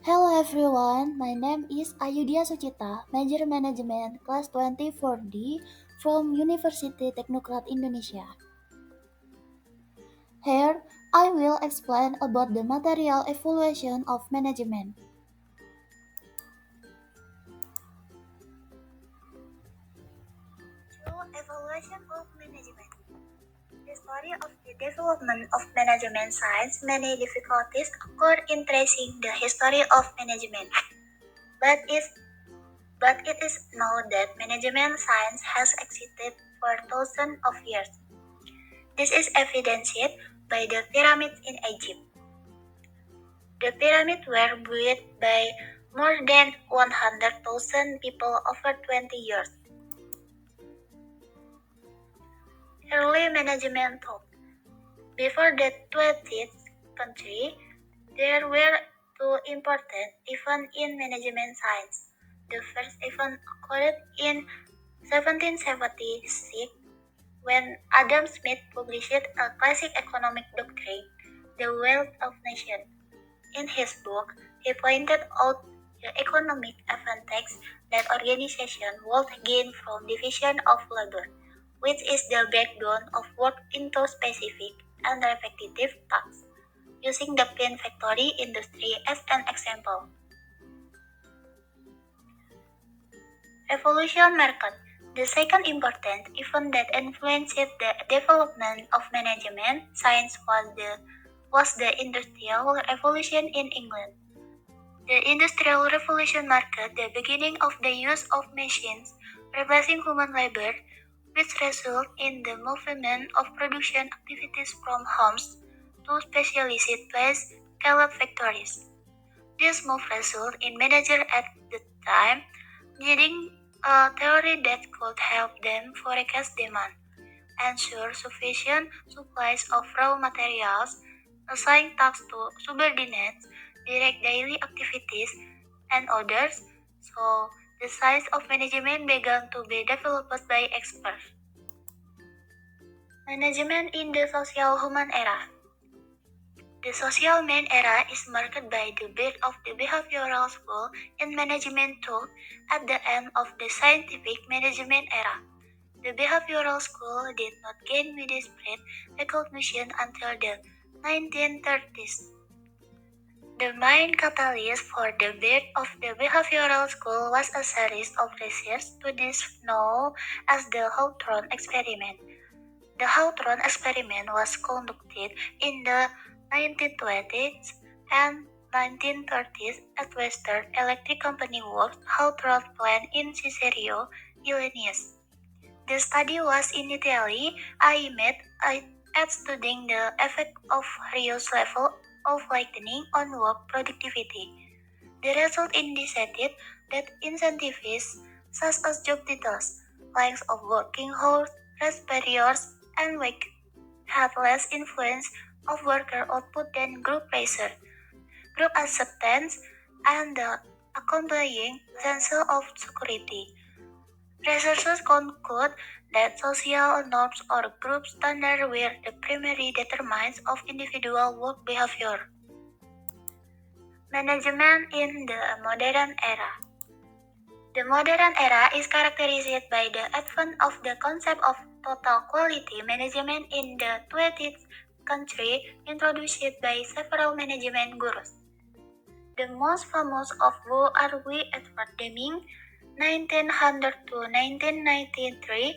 Hello everyone, my name is Ayudhya Sucita, Major Management Class 24D from University Teknokrat Indonesia. Here, I will explain about the material evaluation of management. Through evaluation of management. The story of the development of management science, many difficulties occur in tracing the history of management. But it is known that management science has existed for thousands of years. This is evidenced by the pyramids in Egypt. The pyramids were built by more than 100,000 people over 20 years. Early management thought. Before the 20th century, there were two important events in management science. The first event occurred in 1776 when Adam Smith published a classic economic doctrine, The Wealth of Nations. In his book, he pointed out the economic advantage that organizations would gain from division of labor, which is the backbone of work into specific and repetitive tasks. Using the pin factory industry as an example. Revolution market. The second important event that influenced the development of management science was the Industrial Revolution in England. The Industrial Revolution marked the beginning of the use of machines replacing human labor, which resulted in the movement of production activities from homes to specialized place-scale factories. This move resulted in managers at the time needing a theory that could help them forecast demand, ensure sufficient supplies of raw materials, assign tasks to subordinates, direct daily activities, and others. So, the science of management began to be developed by experts. Management in the social human era. The social man era is marked by the birth of the behavioral school in management taught at the end of the scientific management era. The behavioral school did not gain widespread recognition until the 1930s. The main catalyst for the birth of the behavioral school was a series of research studies known as the Hawthorne experiment. The Hawthorne experiment was conducted in the 1920s and 1930s at Western Electric Company Works Hawthorne plant in Cicero, Illinois. The study was initially aimed at studying the effect of reduced level of lightning on work productivity. The result indicated that incentives such as job titles, length of working hours, rest periods, and wage had less influence of worker output than group pressure, group acceptance, and the accompanying sense of security. Researchers conclude that social norms or group standards were the primary determinants of individual work behavior. Management in the modern era. The modern era is characterized by the advent of the concept of total quality management in the 20th century, introduced by several management gurus. The most famous of whom are Edward Deming, 1900 to 1993,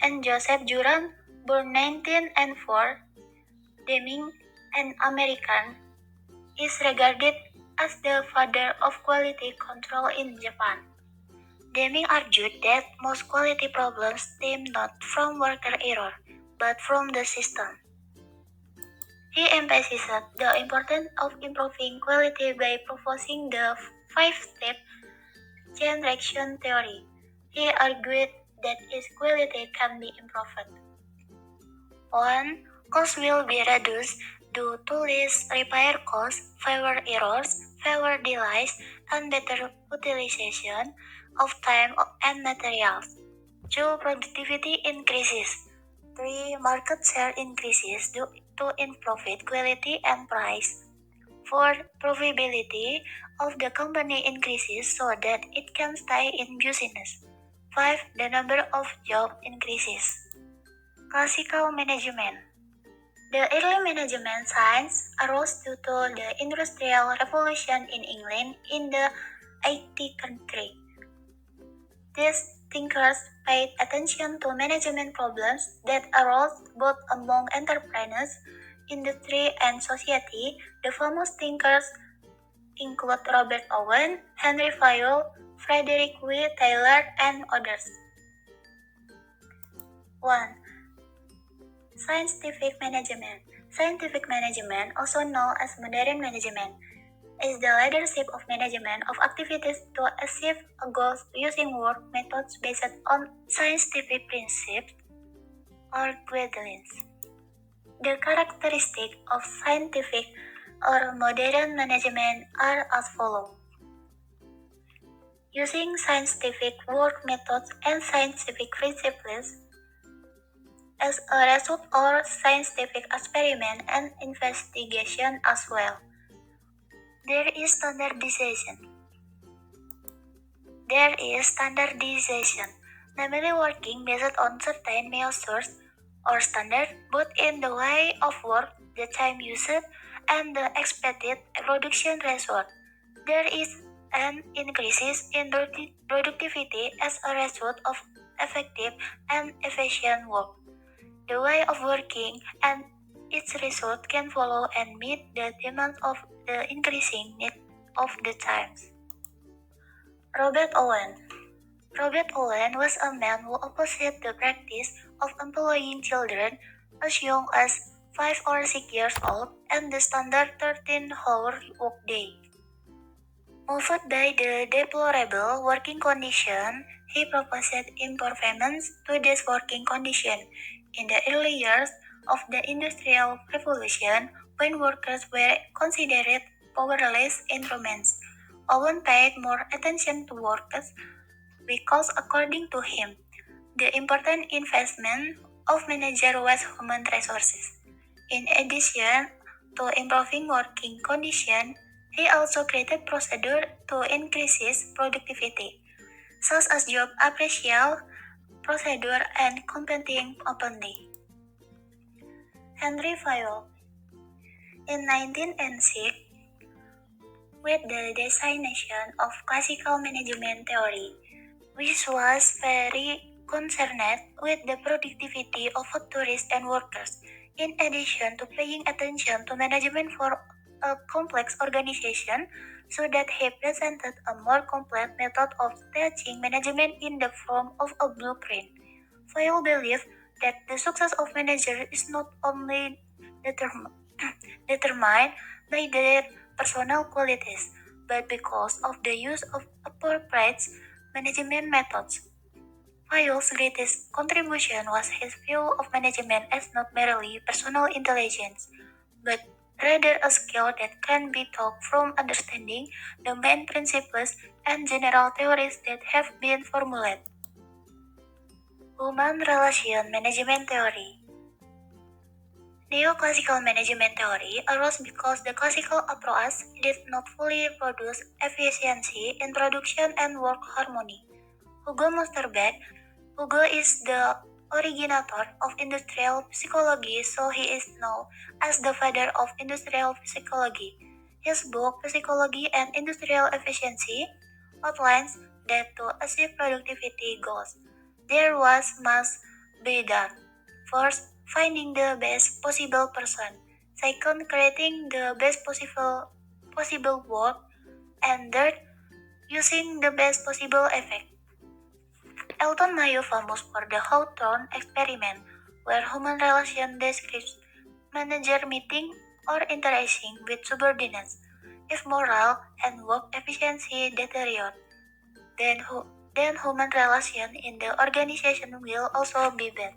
and Joseph Juran, born 1904. Deming, an American, is regarded as the father of quality control in Japan. Deming argued that most quality problems stem not from worker error, but from the system. He emphasized the importance of improving quality by proposing the five-step chain reaction theory. He argued that its quality can be improved. 1. Cost will be reduced due to less repair costs, fewer errors, fewer delays, and better utilization of time and materials. 2. Productivity increases. 3. Market share increases due to improved quality and price. 4. Profitability of the company increases so that it can stay in business. 5. The number of jobs increases. Classical management. The early management science arose due to the Industrial Revolution in England in the 18th century. These thinkers paid attention to management problems that arose both among entrepreneurs, industry, and society. The famous thinkers include Robert Owen, Henry Fayol, Frederick W. Taylor, and others. 1. Scientific management. Scientific management, also known as modern management, is the leadership of management of activities to achieve a goal using work methods based on scientific principles or guidelines. The characteristics of scientific or modern management are as follows. Using scientific work methods and scientific principles as a result or scientific experiment and investigation as well. There is standardization. Namely working based on certain measures or standards, both in the way of work, the time used, and the expected production result. There is an increase in productivity as a result of effective and efficient work. The way of working and its result can follow and meet the demands of the increasing need of the times. Robert Owen. Robert Owen was a man who opposed the practice of employing children as young as 5 or 6 years old and the standard 13-hour workday. Moved by the deplorable working condition, he proposed improvements to this working condition. In the early years of the Industrial Revolution, when workers were considered powerless instruments, Owen paid more attention to workers because, according to him, the important investment of manager was human resources. In addition to improving working conditions, he also created procedures to increase productivity, such as job appraisal procedure and competing openly. Henry Fayol. In 1906, with the designation of classical management theory, which was very concerned with the productivity of factories and workers, in addition to paying attention to management for a complex organization, so that he presented a more complete method of teaching management in the form of a blueprint. Fayol believed that the success of managers is not only determined by their personal qualities, but because of the use of appropriate management methods. Fayol's greatest contribution was his view of management as not merely personal intelligence, but rather a skill that can be taught from understanding the main principles and general theories that have been formulated. Human Relation Management Theory. Neoclassical management theory arose because the classical approach did not fully produce efficiency in production and work harmony. Hugo Münsterberg. Hugo is the originator of industrial psychology, so he is known as the father of industrial psychology. His book, Psychology and Industrial Efficiency, outlines that to achieve productivity goals, there must be done. First, finding the best possible person. Second, creating the best possible work. And third, using the best possible effect. Elton Mayo famous for the Hawthorne experiment, where human relation describes manager meeting or interacting with subordinates. If moral and work efficiency deteriorate, then human relation in the organization will also be bad.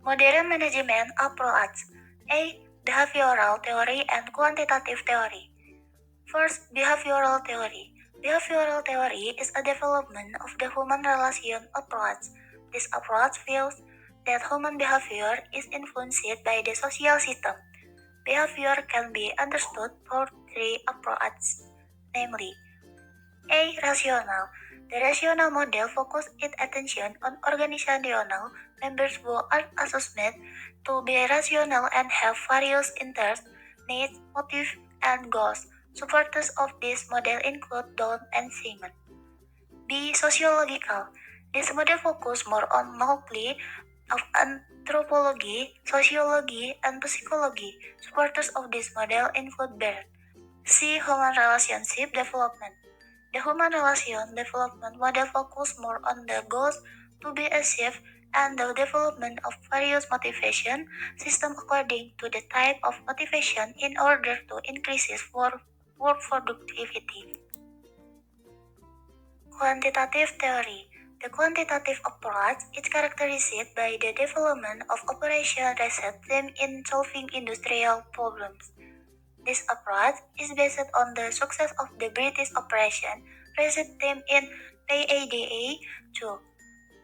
Modern management approach. A. Behavioral theory and quantitative theory. First, behavioral theory. Behavioral theory is a development of the human relation approach. This approach feels that human behavior is influenced by the social system. Behavior can be understood three approaches, namely A. Rational. The rational model focuses its attention on organizational members who are assumed to be rational and have various interests, needs, motives, and goals. Supporters of this model include Don and Simon. B. Sociological. This model focuses more on knowledge of anthropology, sociology, and psychology. Supporters of this model include Baird. C. Human relationship development. The human relation development model focuses more on the goals to be achieved and the development of various motivation systems according to the type of motivation in order to increase work productivity. Quantitative theory. The quantitative approach is characterized by the development of operation research team in solving industrial problems. This approach is based on the success of the British Operation Research Team in PADA 2.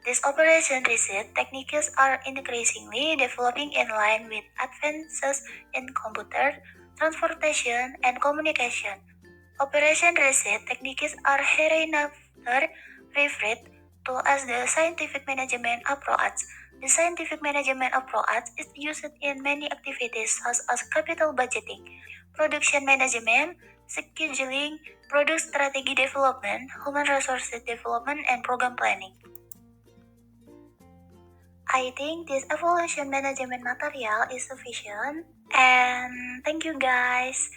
These operation research techniques are increasingly developing in line with advances in computer, transportation, and communication. Operation research techniques are hereinafter referred to as the scientific management approach. The scientific management approach is used in many activities such as capital budgeting, production management, scheduling, product strategy development, human resources development, and program planning. I think this evaluation management material is sufficient, and thank you guys.